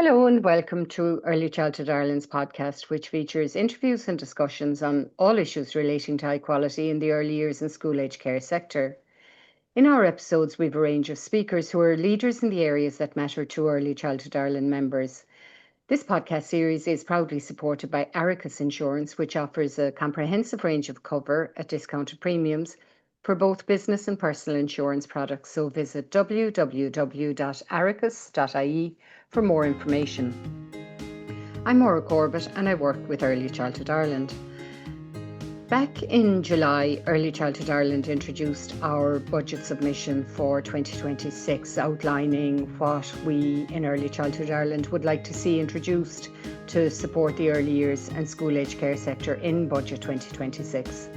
Hello and welcome to Early Childhood Ireland's podcast, which features interviews and discussions on all issues relating to high quality in the early years and school age care sector. In our episodes, we've a range of speakers who are leaders in the areas that matter to Early Childhood Ireland members. This podcast series is proudly supported by Aricus Insurance, which offers a comprehensive range of cover at discounted premiums for both business and personal insurance products. So visit www.aricus.ie for more information. I'm Maura Corbett and I work with Early Childhood Ireland. Back in July, Early Childhood Ireland introduced our budget submission for 2026, outlining what we in Early Childhood Ireland would like to see introduced to support the early years and school age care sector in Budget 2026.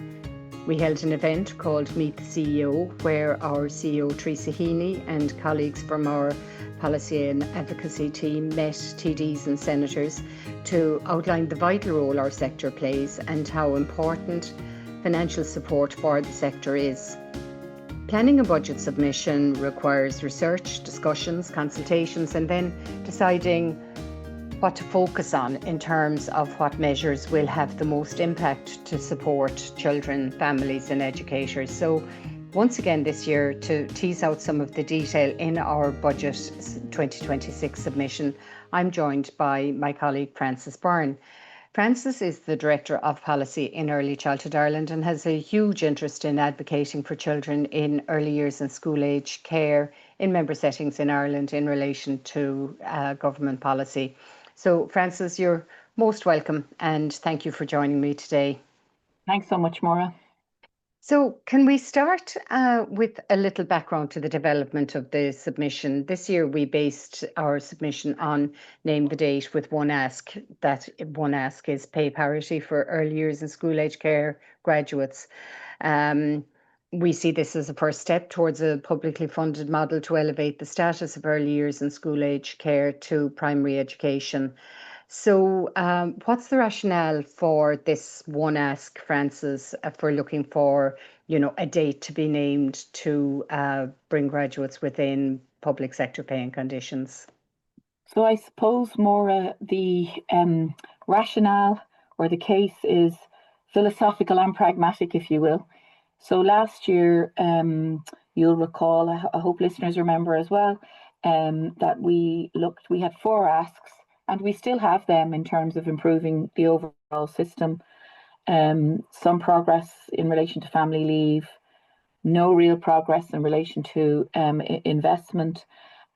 We held an event called Meet the CEO, where our CEO Teresa Heaney and colleagues from our policy and advocacy team met TDs and senators to outline the vital role our sector plays and how important financial support for the sector is. Planning a budget submission requires research, discussions, consultations, and then deciding what to focus on in terms of what measures will have the most impact to support children, families and educators. So once again this year, to tease out some of the detail in our Budget 2026 submission, I'm joined by my colleague Frances Byrne. Frances is the Director of Policy in Early Childhood Ireland and has a huge interest in advocating for children in early years and school age care in member settings in Ireland in relation to government policy. So Frances, you're most welcome and thank you for joining me today. Thanks so much, Maura. So can we start with a little background to the development of the submission? This year we based our submission on Name the Date with one ask. That one ask is pay parity for early years and school age care graduates. We see this as a first step towards a publicly funded model to elevate the status of early years and school age care to primary education. So what's the rationale for this one ask, Frances, for looking for, a date to be named to bring graduates within public sector paying conditions? So I suppose, Maura, the rationale or the case is philosophical and pragmatic, if you will. So last year, you'll recall, I hope listeners remember as well, that we had 4 asks, and we still have them in terms of improving the overall system. Some progress in relation to family leave, no real progress in relation to investment,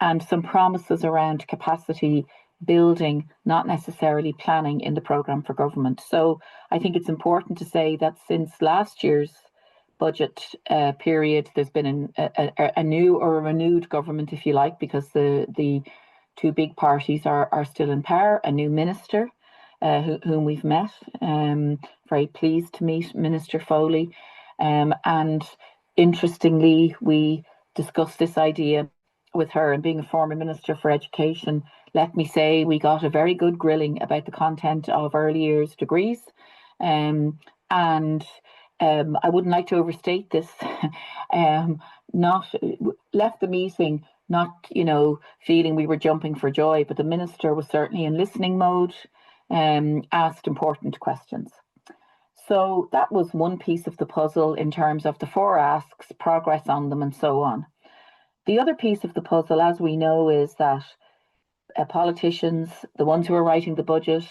and some promises around capacity building, not necessarily planning in the programme for government. So I think it's important to say that since last year's budget period, there's been a new or a renewed government, if you like, because the 2 big parties are still in power. A new minister whom we've met, very pleased to meet Minister Foley, and interestingly we discussed this idea with her, and being a former Minister for Education, let me say we got a very good grilling about the content of early years degrees, and I wouldn't like to overstate this, not left the meeting not, feeling we were jumping for joy, but the minister was certainly in listening mode, asked important questions. So that was one piece of the puzzle in terms of the 4 asks, progress on them and so on. The other piece of the puzzle, as we know, is that politicians, the ones who are writing the budget,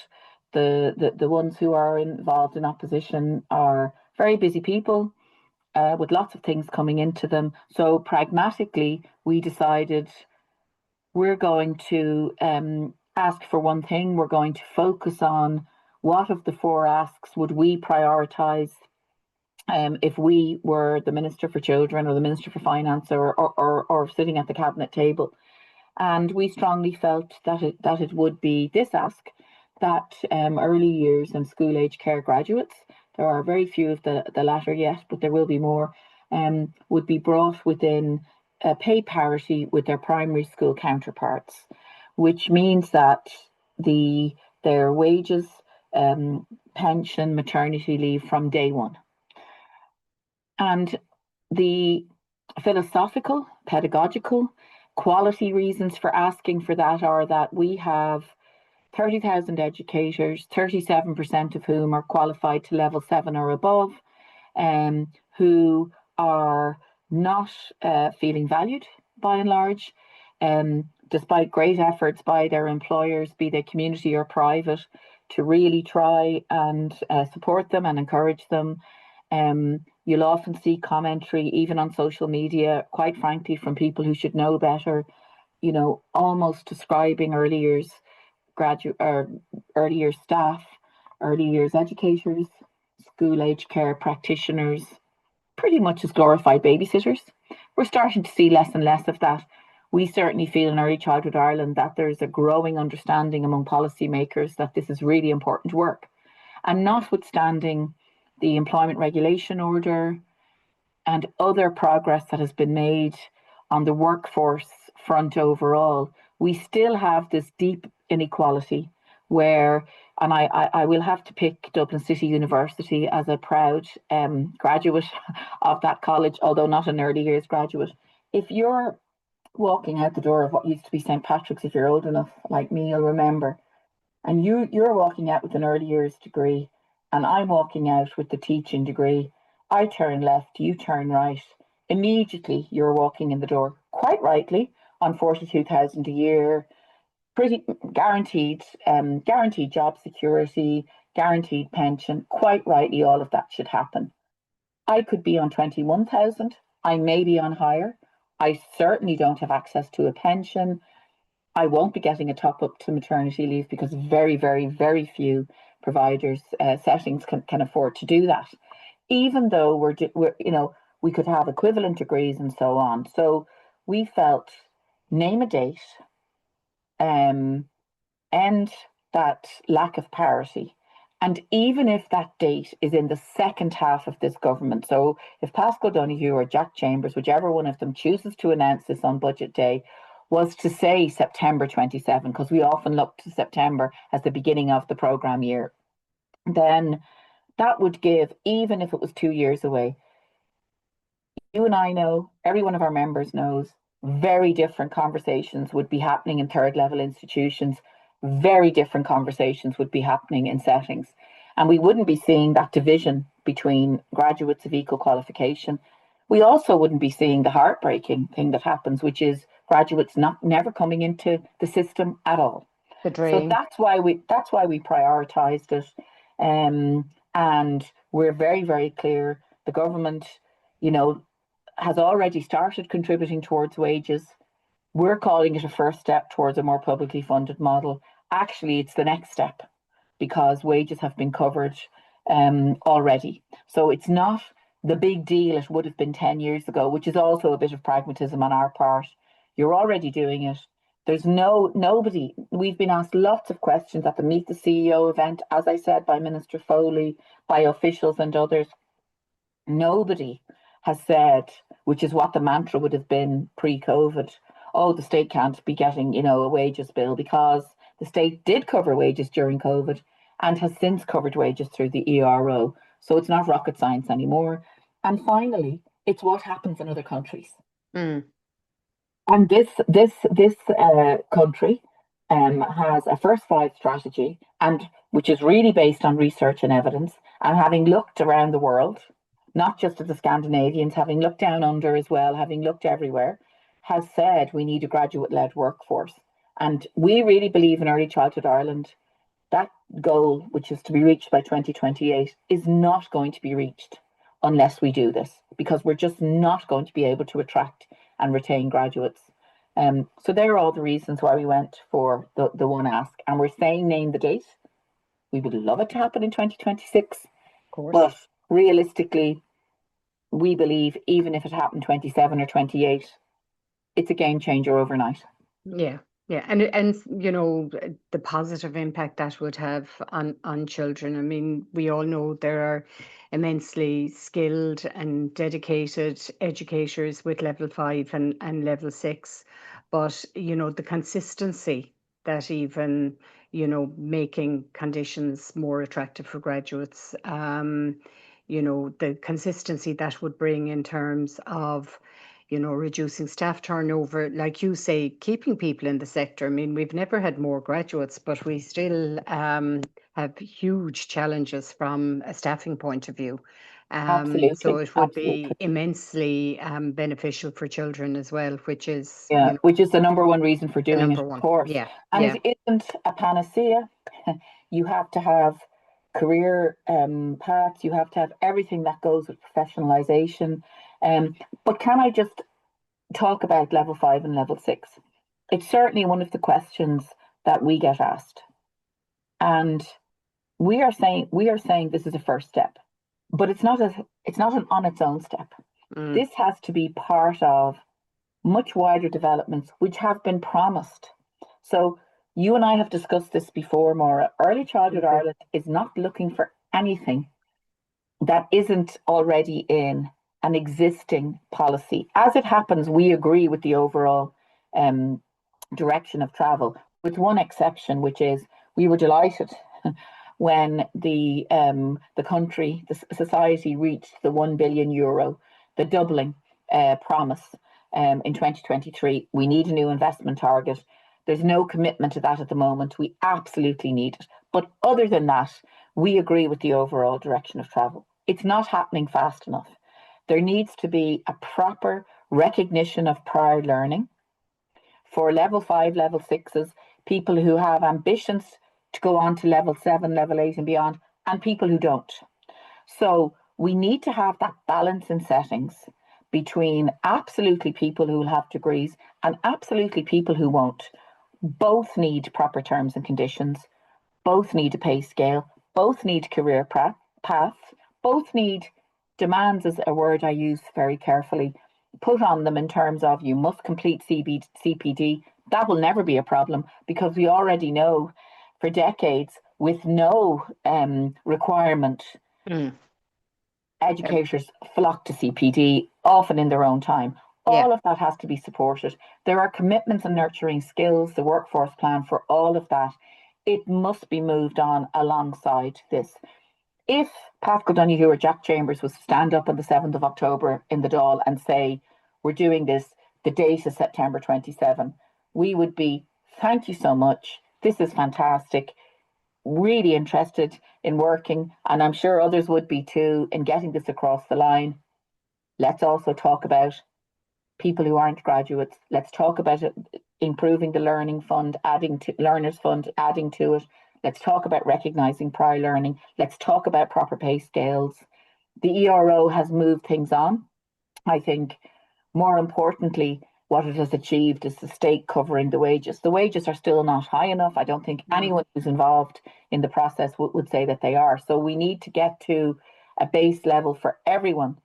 the ones who are involved in opposition are very busy people, with lots of things coming into them. So pragmatically, we decided we're going to ask for one thing. We're going to focus on what of the 4 asks would we prioritise if we were the Minister for Children or the Minister for Finance or sitting at the cabinet table. And we strongly felt that it would be this ask, that early years and school age care graduates, there are very few of the latter yet, but there will be more, would be brought within pay parity with their primary school counterparts, which means that their wages, pension, maternity leave from day one. And the philosophical, pedagogical Quality reasons for asking for that are that we have 30,000 educators, 37% of whom are qualified to level 7 or above, who are not feeling valued by and large, despite great efforts by their employers, be they community or private, to really try and support them and encourage them. You'll often see commentary, even on social media, quite frankly, from people who should know better, almost describing early years graduate or early years staff, early years educators, school age care practitioners, pretty much as glorified babysitters. We're starting to see less and less of that. We certainly feel in Early Childhood Ireland that there's a growing understanding among policymakers that this is really important work. And notwithstanding the employment regulation order and other progress that has been made on the workforce front overall, we still have this deep inequality where, and I will have to pick Dublin City University as a proud graduate of that college, although not an early years graduate. If you're walking out the door of what used to be St. Patrick's, if you're old enough like me, you'll remember, and you're walking out with an early years degree, and I'm walking out with the teaching degree. I turn left, you turn right. Immediately, you're walking in the door, quite rightly, on 42,000 a year, pretty guaranteed, guaranteed job security, guaranteed pension. Quite rightly, all of that should happen. I could be on 21,000. I may be on higher. I certainly don't have access to a pension. I won't be getting a top up to maternity leave because very, very, very few providers settings can afford to do that. Even though we could have equivalent degrees and so on. So we felt, name a date, end that lack of parity. And even if that date is in the second half of this government, so if Pascal Donoghue or Jack Chambers, whichever one of them chooses to announce this on budget day, was to say September 27, because we often look to September as the beginning of the programme year, then that would give, even if it was 2 years away, you and I know, every one of our members knows, very different conversations would be happening in third level institutions. Very different conversations would be happening in settings. And we wouldn't be seeing that division between graduates of equal qualification. We also wouldn't be seeing the heartbreaking thing that happens, which is graduates never coming into the system at all. The So drain. that's why we prioritized it. And we're very, very clear. The government, has already started contributing towards wages. We're calling it a first step towards a more publicly funded model. Actually, it's the next step because wages have been covered already. So it's not the big deal it would have been 10 years ago, which is also a bit of pragmatism on our part. You're already doing it. There's nobody. We've been asked lots of questions at the Meet the CEO event, as I said, by Minister Foley, by officials and others. Nobody has said, which is what the mantra would have been pre-COVID, oh, the state can't be getting, a wages bill, because the state did cover wages during COVID and has since covered wages through the ERO. So it's not rocket science anymore. And finally, it's what happens in other countries. Mm. And this country has a first five strategy, and which is really based on research and evidence. And having looked around the world, not just at the Scandinavians, having looked down under as well, having looked everywhere, has said we need a graduate-led workforce. And we really believe in Early Childhood Ireland. That goal, which is to be reached by 2028, is not going to be reached unless we do this, because we're just not going to be able to attract and retain graduates. So there are all the reasons why we went for the one ask. And we're saying name the date. We would love it to happen in 2026. Of course. But realistically, we believe even if it happened 27 or 28, it's a game changer overnight. Yeah. Yeah, and the positive impact that would have on children. I mean, we all know there are immensely skilled and dedicated educators with level 5 and level 6, but the consistency that even making conditions more attractive for graduates, the consistency that would bring in terms of reducing staff turnover, like you say, keeping people in the sector. I mean, we've never had more graduates, but we still have huge challenges from a staffing point of view. So Absolutely, it would be absolutely. immensely beneficial for children as well, which is, Yeah, which is the number one reason for the doing it, number of one. course. Yeah, And yeah, it isn't a panacea. You have to have career paths, you have to have everything that goes with professionalization. But can I just talk about level 5 and level 6? It's certainly one of the questions that we get asked. And we are saying this is a first step, but it's not an on its own step. mm, This has to be part of much wider developments which have been promised. So you and I have discussed this before, Maura. Early Childhood absolutely. Ireland is not looking for anything that isn't already in an existing policy. As it happens, we agree with the overall um, direction of travel, with one exception, which is we were delighted when the country, the society reached the €1 billion, the doubling promise in 2023. We need a new investment target. There's no commitment to that at the moment. We absolutely need it. But other than that, we agree with the overall direction of travel. It's not happening fast enough. There needs to be a proper recognition of prior learning for level 5, level 6s, people who have ambitions to go on to level 7, level 8, and beyond, and people who don't. So we need to have that balance in settings between absolutely people who will have degrees and absolutely people who won't. Both need proper terms and conditions, both need a pay scale, both need career paths, both need demands, is a word I use very carefully, put on them in terms of you must complete CPD. That will never be a problem because we already know for decades with no requirement, Mm, educators flock to CPD, often in their own time. yeah, All of that has to be supported. There are commitments in nurturing skills, the workforce plan for all of that. It must be moved on alongside this. If Pascal Donoghue or Jack Chambers was to stand up on the 7th of October in the Dáil and say, we're doing this, the date is September 27, we would be, thank you so much. This is fantastic. Really interested in working, and I'm sure others would be too, in getting this across the line. Let's also talk about people who aren't graduates. Let's talk about it, improving the learning fund, adding to learners fund, adding to it. Let's talk about recognizing prior learning. Let's talk about proper pay scales. The ERO has moved things on. I think more importantly, what it has achieved is the state covering the wages. The wages are still not high enough. I don't think mm, anyone who's involved in the process would say that they are. So we need to get to a base level for everyone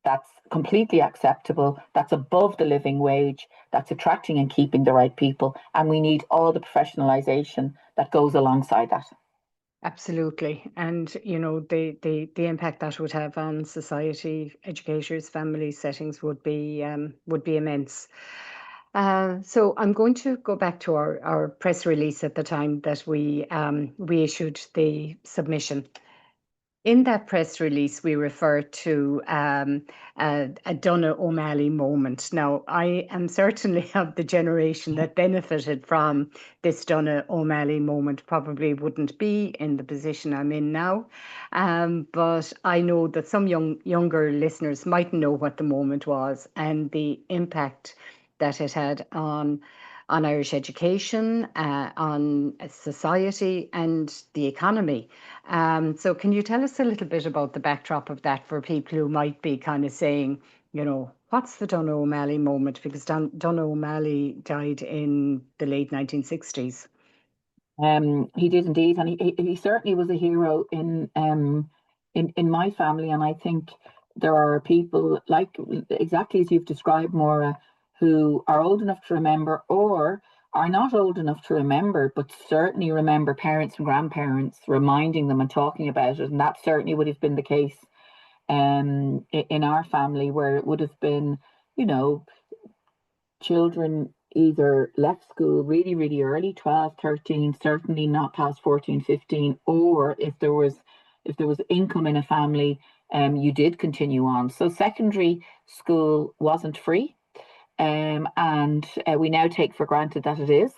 that's completely acceptable, that's above the living wage, that's attracting and keeping the right people. And we need all the professionalisation that goes alongside that. absolutely. And the impact that would have on society, educators, families, settings would be immense. So I'm going to go back to our press release at the time that we issued the submission. In that press release, we refer to a Donna O'Malley moment. Now, I am certainly of the generation that benefited from this Donna O'Malley moment, probably wouldn't be in the position I'm in now. But I know that some younger listeners mightn't know what the moment was and the impact that it had on Irish education, on society, and the economy. So, can you tell us a little bit about the backdrop of that for people who might be kind of saying, what's the Donogh O'Malley moment? Because Donogh O'Malley died in the late 1960s. He did indeed, and he certainly was a hero in my family. And I think there are people like exactly as you've described, Maura, who are old enough to remember, or are not old enough to remember, but certainly remember parents and grandparents reminding them and talking about it. And that certainly would have been the case in our family, where it would have been, you know, children either left school really, really early, 12, 13, certainly not past 14, 15, or if there was income in a family, you did continue on. So secondary school wasn't free, and we now take for granted that it is.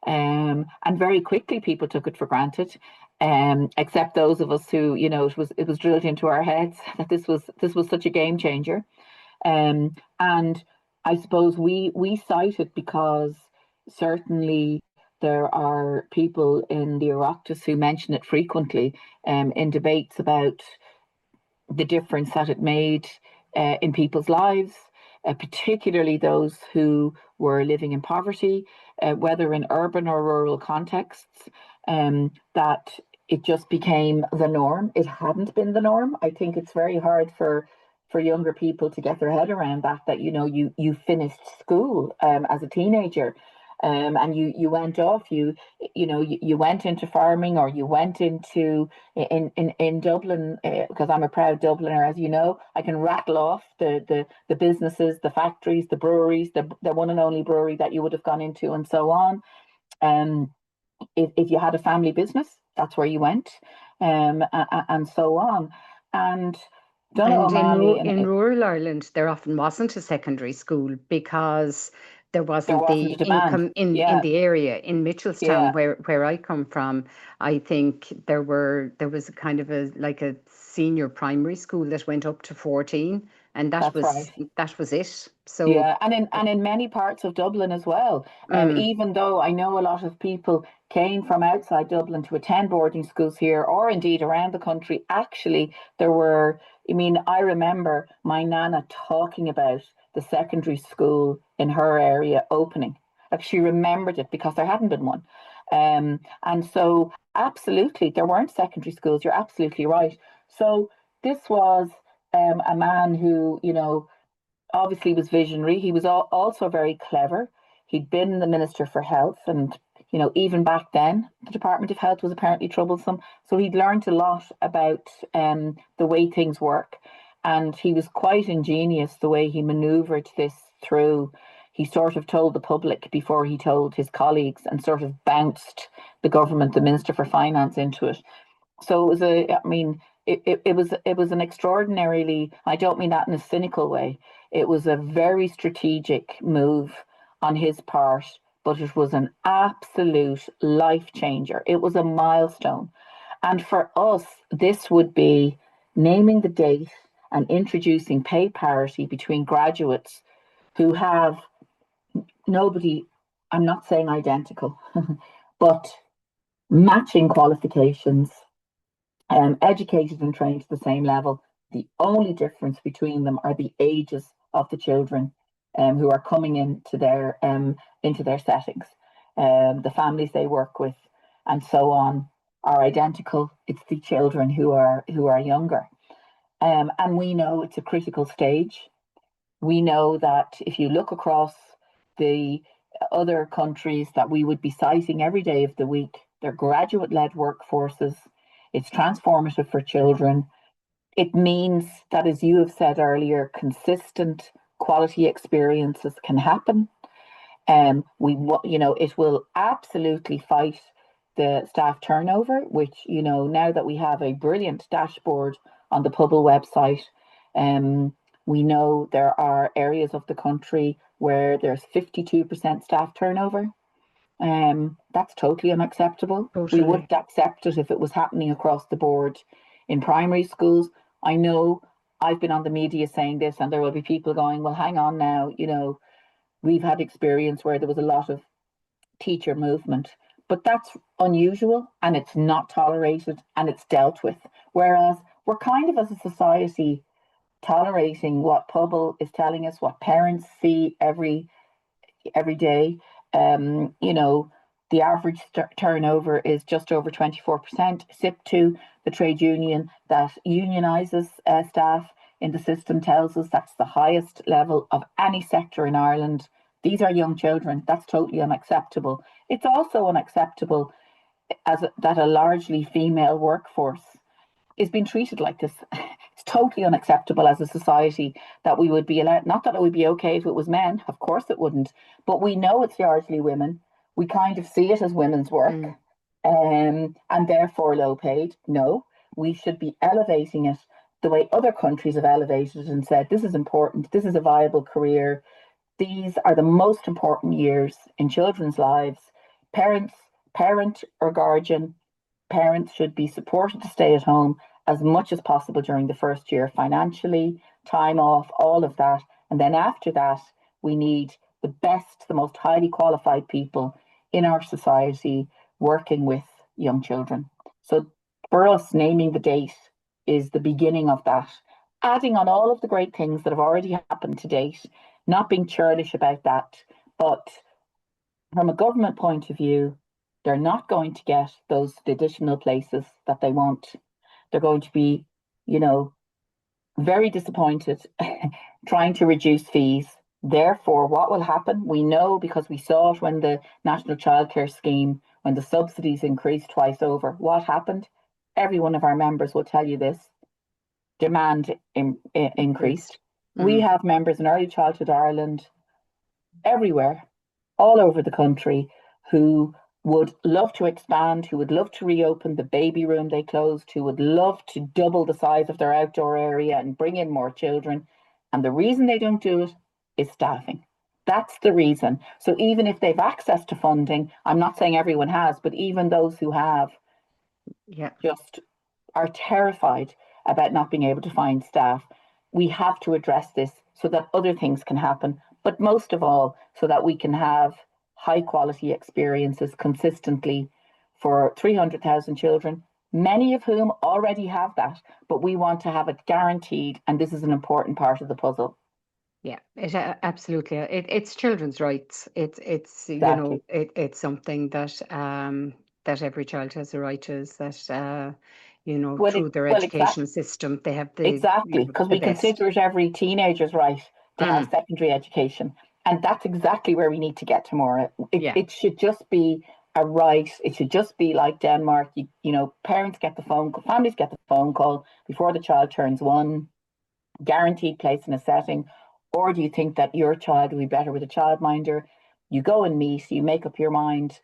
And very quickly people took it for granted, except those of us who, it was drilled into our heads that this was such a game changer. And I suppose we cite it because certainly there are people in the Oireachtas who mention it frequently, in debates about the difference that it made in people's lives, particularly those who were living in poverty, whether in urban or rural contexts, that it just became the norm. It hadn't been the norm. I think it's very hard for younger people to get their head around that you finished school as a teenager, and you went off, you went into farming, or you went into in Dublin, because I'm a proud Dubliner, as you know. I can rattle off the businesses, the factories, the breweries, the one and only brewery that you would have gone into, and so on. Um, if you had a family business, that's where you went, and so on. And Donna And O'Malley, in rural Ireland, there often wasn't a secondary school because there there wasn't wasn't the a demand. income in Yeah, the area. In Mitchelstown, yeah, where I come from, I think there was a kind of a like a senior primary school that went up to 14, and that's right. that was it. So, Yeah, and in many parts of Dublin as well. mm, Even though I know a lot of people came from outside Dublin to attend boarding schools here, or indeed around the country, actually there were. I mean, I remember my nana talking about the secondary school in her area opening. Like, she remembered it because there hadn't been one. And so absolutely, there weren't secondary schools. You're absolutely right. So this was a man who, obviously was visionary. He was also very clever. He'd been the Minister for Health, and even back then, the Department of Health was apparently troublesome. So he'd learned a lot about the way things work, and he was quite ingenious the way he manoeuvred this through. He sort of told the public before he told his colleagues, and sort of bounced the government, the Minister for Finance, into it. So it was I mean, it was an extraordinarily, I don't mean that in a cynical way. It was a very strategic move on his part, but it was an absolute life changer. It was a milestone. And for us, this would be naming the date and introducing pay parity between graduates who have nobody, I'm not saying identical, but matching qualifications, educated and trained to the same level. The only difference between them are the ages of the children who are coming into their settings. The families they work with, and so on, are identical. It's the children who are younger, and we know it's a critical stage. We know that if you look across the other countries that we would be citing every day of the week, they're graduate led workforces. It's transformative for children. It means that, as you have said earlier, consistent quality experiences can happen. It will absolutely fight the staff turnover, which, now that we have a brilliant dashboard on the Pubble website, we know there are areas of the country where there's 52% staff turnover. That's totally unacceptable. We totally. wouldn't accept it if it was happening across the board in primary schools. I know I've been on the media saying this, and there will be people going, well, hang on now, we've had experience where there was a lot of teacher movement, but that's unusual, and it's not tolerated, and it's dealt with. Whereas we're kind of, as a society, tolerating what Pubble is telling us, what parents see every day. The average turnover is just over 24%. SIP2, the trade union that unionises staff in the system, tells us that's the highest level of any sector in Ireland. These are young children. That's totally unacceptable. It's also unacceptable that a largely female workforce is being treated like this. It's totally unacceptable as a society that we would be allowed, not that it would be okay if it was men, of course it wouldn't, but we know it's largely women. We kind of see it as women's work, and therefore low paid. No, we should be elevating it the way other countries have elevated it and said, this is important, this is a viable career, these are the most important years in children's lives. Parents, parent or guardian, parents should be supported to stay at home as much as possible during the first year, financially, time off, all of that. And then after that, we need the best, the most highly qualified people in our society working with young children. So for us, naming the date is the beginning of that. Adding on all of the great things that have already happened to date, not being churlish about that, but from a government point of view, they're not going to get those additional places that they want. They're going to be, very disappointed trying to reduce fees. Therefore, what will happen? We know because we saw it when the National Childcare Scheme, when the subsidies increased twice over. What happened? Every one of our members will tell you this. Demand increased. We have members in Early Childhood Ireland everywhere, all over the country, who would love to expand, who would love to reopen the baby room they closed, who would love to double the size of their outdoor area and bring in more children. And the reason they don't do it is staffing. That's the reason. So even if they've access to funding, I'm not saying everyone has, but even those who have just are terrified about not being able to find staff. We have to address this so that other things can happen, but most of all, so that we can have high quality experiences consistently for 300,000 children, many of whom already have that, but we want to have it guaranteed, and this is an important part of the puzzle. Yeah, absolutely. It's children's rights. It's Exactly. it's something that that every child has a right to. Is that through their education system they have exactly, because the we best. consider it every teenager's right to have secondary education, and that's exactly where we need to get to more. It should just be a right. It should just be like Denmark. Parents get the phone call, families get the phone call before the child turns 1, guaranteed place in a setting. Or do you think that your child will be better with a childminder? You go and meet, you make up your mind.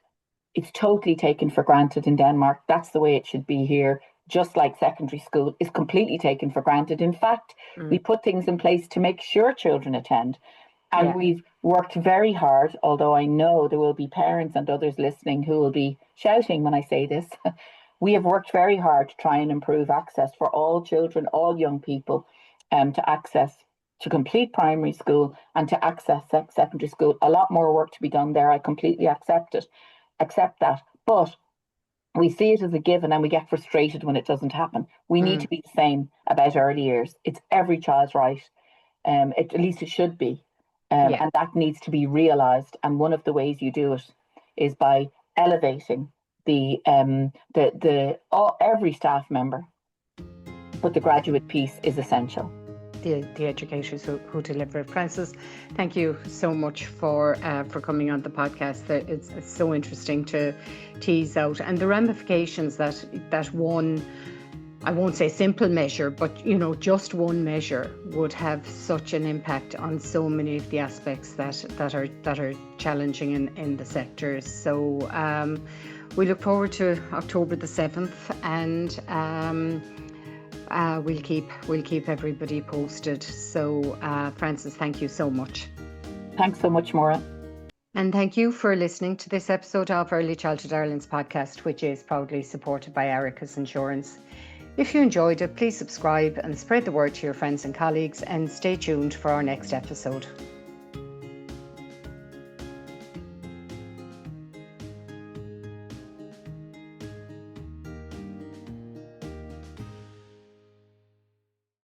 It's totally taken for granted in Denmark. That's the way it should be here. Just like secondary school is completely taken for granted. In fact, we put things in place to make sure children attend. And we've worked very hard, although I know there will be parents and others listening who will be shouting when I say this. We have worked very hard to try and improve access for all children, all young people, to complete primary school and to access secondary school. A lot more work to be done there. I completely accept that. But we see it as a given and we get frustrated when it doesn't happen. We need to be the same about early years. It's every child's right. At least it should be. And that needs to be realised. And one of the ways you do it is by elevating every staff member. But the graduate piece is essential. The educators who deliver it. Frances, thank you so much for coming on the podcast. It's so interesting to tease out, and the ramifications that one, I won't say simple measure, but just one measure would have such an impact on so many of the aspects that are challenging in the sector. So we look forward to October the 7th, and we'll keep everybody posted. So Frances, thank you so much. Thanks so much, Maura. And thank you for listening to this episode of Early Childhood Ireland's podcast, which is proudly supported by Ericus Insurance. If you enjoyed it, please subscribe and spread the word to your friends and colleagues, and stay tuned for our next episode.